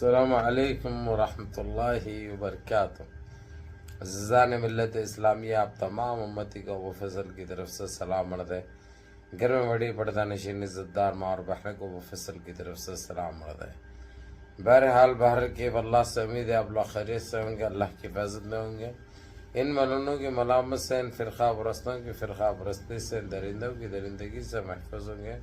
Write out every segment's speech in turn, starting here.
السلام علیکم ورحمۃ اللہ وبرکاتہ۔ عزیزان ملت اسلامیہ، آپ تمام امتی کو ابو فضل کی طرف سے سلام عرض ہے۔ گھر میں بڑی پردہ نشین عزت دار ماں اور بہن کو ابو فضل کی طرف سے سلام عرض ہے۔ بہرحال باہر کی اللہ سے امید ہے آپ لوگ خیریت سے ہوں گے، اللہ کی حفاظت میں ہوں گے۔ ان ملونوں کی ملامت سے، ان فرقہ پرستوں کی فرقہ پرستی سے، ان درندوں کی درندگی سے محفوظ ہوں گے۔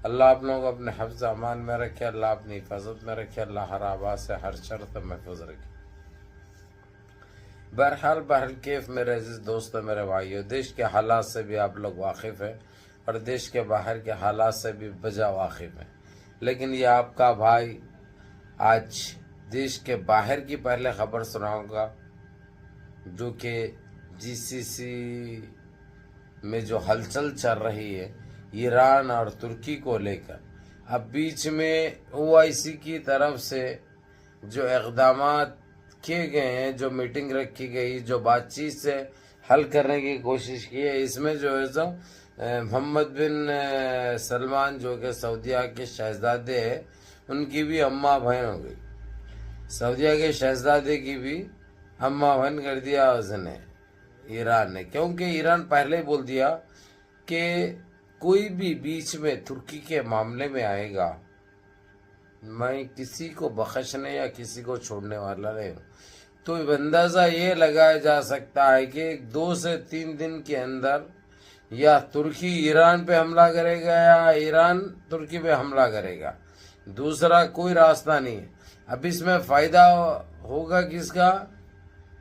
اللہ آپ لوگوں کو اپنے حفظ امان میں رکھے، اللہ اپنی حفاظت میں رکھے، اللہ ہر آواز سے ہر شر سے محفوظ رکھے۔ بہرحال کیف میرے عزیز دوستوں، میرے بھائیوں، دیش کے حالات سے بھی آپ لوگ واقف ہیں اور دیش کے باہر کے حالات سے بھی بجا واقف ہیں، لیکن یہ آپ کا بھائی آج دیش کے باہر کی پہلے خبر سناؤں گا، جو کہ جی سی سی میں جو ہلچل چل رہی ہے ایران اور ترکی کو لے کر۔ اب بیچ میں او آئی سی کی طرف سے جو اقدامات کیے گئے ہیں، جو میٹنگ رکھی گئی، جو بات چیت سے حل کرنے کی کوشش کی ہے، اس میں جو ہے سو محمد بن سلمان جو کہ سعودیہ کے شہزادے ہیں، ان کی بھی اماں بہن ہو گئی۔ سعودیہ کے شہزادے کی بھی اماں بہن کر دیا اس نے ایران نے، کیونکہ ایران پہلے ہی بول دیا کہ کوئی بھی بیچ میں ترکی کے معاملے میں آئے گا، میں کسی کو بخشنے یا کسی کو چھوڑنے والا نہیں ہوں۔ تو اندازہ یہ لگایا جا سکتا ہے کہ 2 سے 3 دن کے اندر یا ترکی ایران پہ حملہ کرے گا یا ایران ترکی پہ حملہ کرے گا، دوسرا کوئی راستہ نہیں ہے۔ اب اس میں فائدہ ہوگا کس کا؟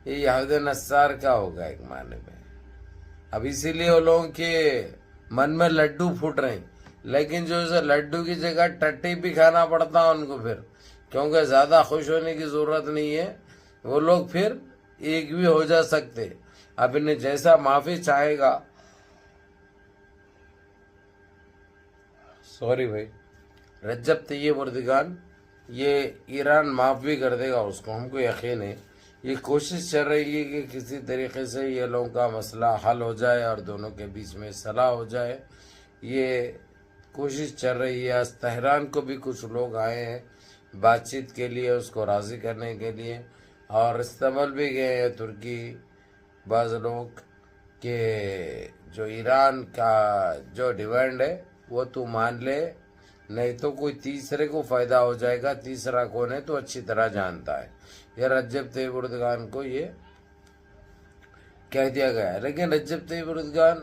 یہ یہود نصار کا ہوگا ایک معنی میں۔ اب اسی لیے وہ لوگوں کے من میں لڈو پھوٹ رہے ہیں، لیکن جو ہے لڈو کی جگہ ٹٹی بھی کھانا پڑتا ان کو پھر، کیونکہ زیادہ خوش ہونے کی ضرورت نہیں ہے، وہ لوگ پھر ایک بھی ہو جا سکتے۔ اب انہیں جیسا معافی چاہے گا، سوری بھائی، رجب طیب اردگان، یہ ایران معاف بھی کر دے گا اس کو، ہم کو یقین ہے۔ یہ کوشش چل رہی ہے کہ کسی طریقے سے یہ لوگوں کا مسئلہ حل ہو جائے اور دونوں کے بیچ میں صلح ہو جائے، یہ کوشش چل رہی ہے۔ آج تہران کو بھی کچھ لوگ آئے ہیں بات چیت کے لیے، اس کو راضی کرنے کے لیے، اور استنبول بھی گئے ہیں ترکی بعض لوگ، کہ جو ایران کا جو ڈیمانڈ ہے وہ تو مان لے، نہیں تو کوئی تیسرے کو فائدہ ہو جائے گا۔ تیسرا کون ہے تو اچھی طرح جانتا ہے، یہ رجب طیب اردگان کو یہ کہہ دیا گیا ہے۔ لیکن رجب طیب اردگان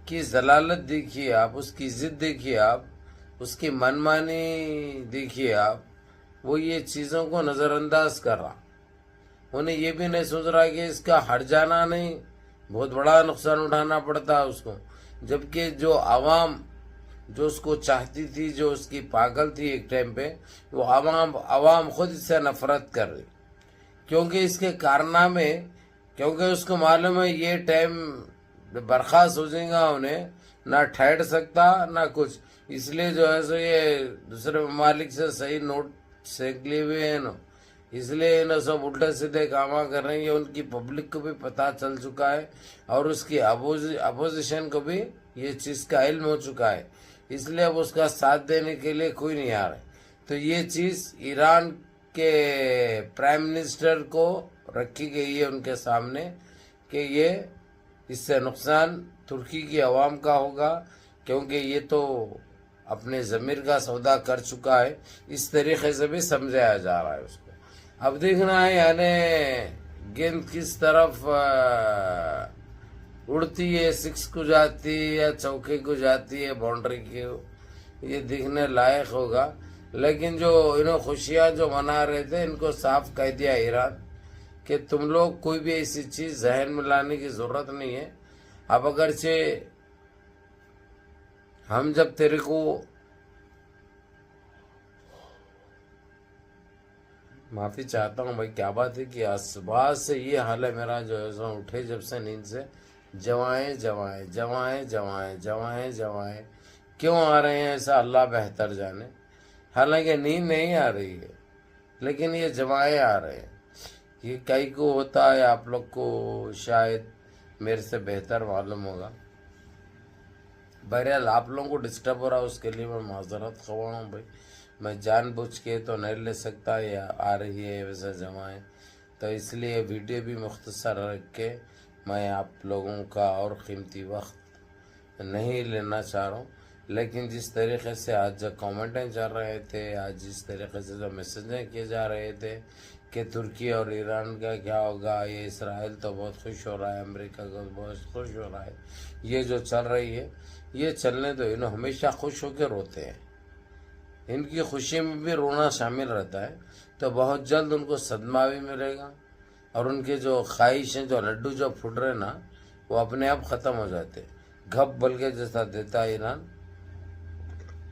کی ضلالت دیکھیے آپ، اس کی ضد دیکھیے آپ، اس کی منمانی دیکھیے آپ، وہ یہ چیزوں کو نظر انداز کر رہا، انہیں یہ بھی نہیں سوچ رہا کہ اس کا ہٹ جانا نہیں بہت بڑا نقصان اٹھانا پڑتا ہے اس کو، جبکہ جو عوام جو اس کو چاہتی تھی، جو اس کی پاگل تھی ایک ٹائم پہ، وہ عوام خود اس سے نفرت کر رہی، کیونکہ اس کے کارنامے، کیونکہ اس کو معلوم ہے یہ ٹائم برخاست ہو جائے گا، انہیں نہ ٹھہر سکتا نہ کچھ، اس لیے جو ہے سو یہ دوسرے ممالک سے صحیح نوٹ سینک لیے ہوئے ہیں نا، اس لیے انہیں سب الٹے سیدھے کام کر رہے ہیں۔ یہ ان کی پبلک کو بھی پتہ چل چکا ہے اور اس کی اپوزیشن کو بھی یہ چیز کا علم ہو چکا ہے، اس لیے اب اس کا ساتھ دینے کے لیے کوئی نہیں آ رہا ہے۔ تو یہ چیز ایران کے پرائم منسٹر کو رکھی گئی ہے ان کے سامنے کہ یہ اس سے نقصان ترکی کی عوام کا ہوگا، کیونکہ یہ تو اپنے ضمیر کا سودا کر چکا ہے، اس طریقے سے بھی سمجھایا جا رہا ہے اس کو۔ اب دیکھنا ہے یعنی گیند کس طرف اڑتی ہے، 6 کو جاتی ہے یا چوکے کو جاتی ہے، باؤنڈری کی، یہ دیکھنے لائق ہوگا۔ لیکن جو انہوں خوشیاں جو منا رہے تھے، ان کو صاف کہہ دیا ایران کہ تم لوگ کوئی بھی ایسی چیز ذہن میں لانے کی ضرورت نہیں ہے۔ اب اگرچہ ہم جب تیرے کو معافی چاہتا ہوں بھائی، کیا بات ہے کہ صبح سے یہ حال ہے میرا، جو ہے سو اٹھے جب سے نیند سے، جوائیں جوائیں جوائیں جوائیں جوائیں جوائیں کیوں آ رہے ہیں ایسا اللہ بہتر جانے، حالانکہ نیند نہیں آ رہی ہے لیکن یہ جوائیں آ رہے ہیں۔ یہ کئی کو ہوتا ہے، آپ لوگ کو شاید میرے سے بہتر معلوم ہوگا۔ بہرحال آپ لوگوں کو ڈسٹرب ہو رہا ہے، اس کے لیے میں معذرت خواہ ہوں بھائی، میں جان بوجھ کے تو نہیں لے سکتا، یا آ رہی ہے ویسا جمائیں، تو اس لیے ویڈیو بھی مختصر رکھ کے میں آپ لوگوں کا اور قیمتی وقت نہیں لینا چاہ رہا ہوں۔ لیکن جس طریقے سے آج جو کامنٹیں چل رہے تھے، آج جس طریقے سے جو میسیجیں کیے جا رہے تھے کہ ترکی اور ایران کا کیا ہوگا، یہ اسرائیل تو بہت خوش ہو رہا ہے، امریکہ کو بہت خوش ہو رہا ہے، یہ جو چل رہی ہے، یہ چلنے تو انہوں ہمیشہ خوش ہو کے روتے ہیں، ان کی خوشی میں بھی رونا شامل رہتا ہے، تو بہت جلد ان کو صدمہ بھی ملے گا، اور ان کے جو خواہشیں، جو لڈو جو پھٹ رہے نا، وہ اپنے آپ ختم ہو جاتے، گھپ بل کے جیسا دیتا ہے ایران،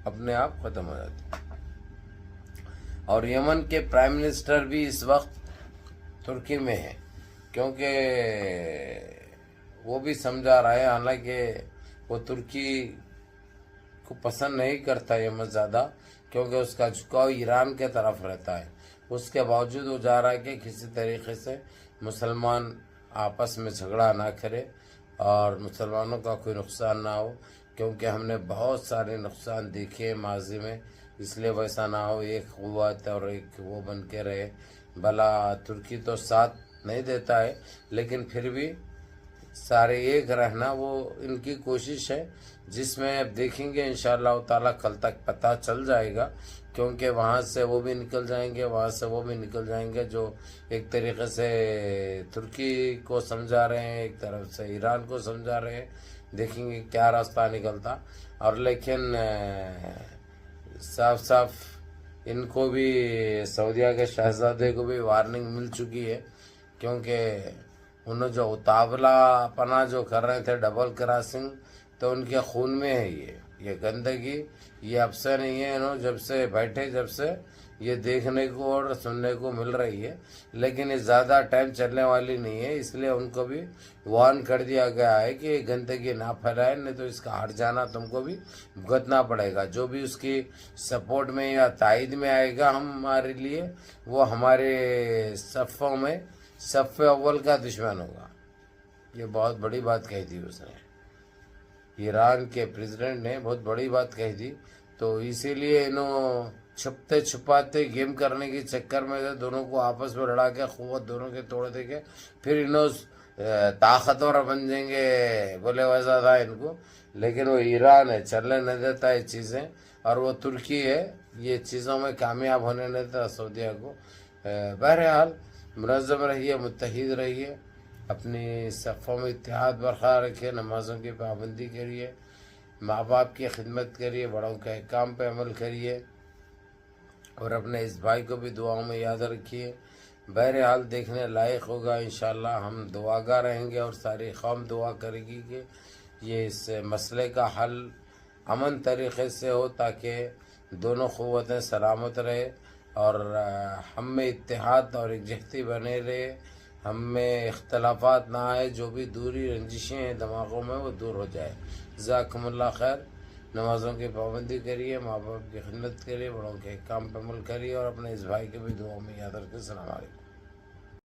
اپنے آپ ختم ہو جاتے۔ اور یمن کے پرائم منسٹر بھی اس وقت ترکی میں ہے، کیونکہ وہ بھی سمجھا رہا ہے، حالانکہ وہ ترکی کو پسند نہیں کرتا یمن زیادہ، کیونکہ اس کا جھکاؤ ایران کے طرف رہتا ہے، اس کے باوجود وہ چاہ رہا ہے کہ کسی طریقے سے مسلمان آپس میں جھگڑا نہ کرے اور مسلمانوں کا کوئی نقصان نہ ہو، کیونکہ ہم نے بہت سارے نقصان دیکھے ماضی میں، اس لیے ویسا نہ ہو، ایک قوت اور ایک وہ بن کے رہے۔ بھلا ترکی تو ساتھ نہیں دیتا ہے، لیکن پھر بھی سارے ایک رہنا وہ ان کی کوشش ہے، جس میں اب دیکھیں گے انشاءاللہ تعالیٰ کل تک پتہ چل جائے گا، کیونکہ وہاں سے وہ بھی نکل جائیں گے، وہاں سے وہ بھی نکل جائیں گے، جو ایک طریقے سے ترکی کو سمجھا رہے ہیں، ایک طرف سے ایران کو سمجھا رہے ہیں، دیکھیں گے کیا راستہ نکلتا۔ اور لیکن صاف صاف ان کو بھی، سعودیہ کے شہزادے کو بھی وارننگ مل چکی ہے، کیونکہ انہوں جو اتاولا پنا جو کر رہے تھے، ڈبل کراسنگ، تو ان کے خون میں ہے یہ گندگی، یہ اب سے نہیں ہے، انہوں جب سے بیٹھے، جب سے یہ دیکھنے کو اور سننے کو مل رہی ہے، لیکن یہ زیادہ ٹائم چلنے والی نہیں ہے، اس لیے ان کو بھی وارن کر دیا گیا ہے کہ یہ گندگی نہ پھیلائے، نہیں تو اس کا ہٹ جانا تم کو بھی بھگتنا پڑے گا۔ جو بھی اس کی سپورٹ میں یا تائید میں آئے گا ہمارے لیے، وہ ہمارے صفوں میں صف اول کا دشمن ہوگا۔ یہ بہت بڑی بات کہی تھی اس نے، ایران کے پریزیڈنٹ نے بہت بڑی بات کہی تھی، تو اسی لیے انہوں چھپتے چھپاتے گیم کرنے کے چکر میں دونوں کو آپس میں لڑا کے قوت دونوں کے توڑ دے کے پھر انہوں طاقتور بن جائیں گے، بولے ویسا تھا ان کو، لیکن وہ ایران ہے، چلنے نہیں دیتا یہ چیزیں، اور وہ ترکی ہے، یہ چیزوں میں کامیاب ہونے نہیں دیتا سعودیہ کو۔ بہرحال منظم رہیے، متحد رہیے، اپنی صفوں میں اتحاد برقرار رکھیے، نمازوں کی پابندی کریے، ماں باپ کی خدمت کریے، بڑوں کے احکام پہ عمل کریے، اور اپنے اس بھائی کو بھی دعاؤں میں یاد رکھیے۔ بہرحال دیکھنے لائق ہوگا، انشاءاللہ ہم دعاگار رہیں گے، اور ساری قوم دعا کرے گی کہ یہ اس مسئلے کا حل امن طریقے سے ہو، تاکہ دونوں قوتیں سلامت رہے، اور ہم میں اتحاد اور یکجہتی بنے رہے، ہم میں اختلافات نہ آئے، جو بھی دوری رنجشیں ہیں دماغوں میں وہ دور ہو جائے۔ جزاکم اللہ خیر۔ نمازوں کی پابندی کریے، ماں باپ کی خدمت کریے، بڑوں کے کام پہ عمل کریے، اور اپنے اس بھائی کے بھی دعاؤں میں یاد رکھیں۔ السلام علیکم۔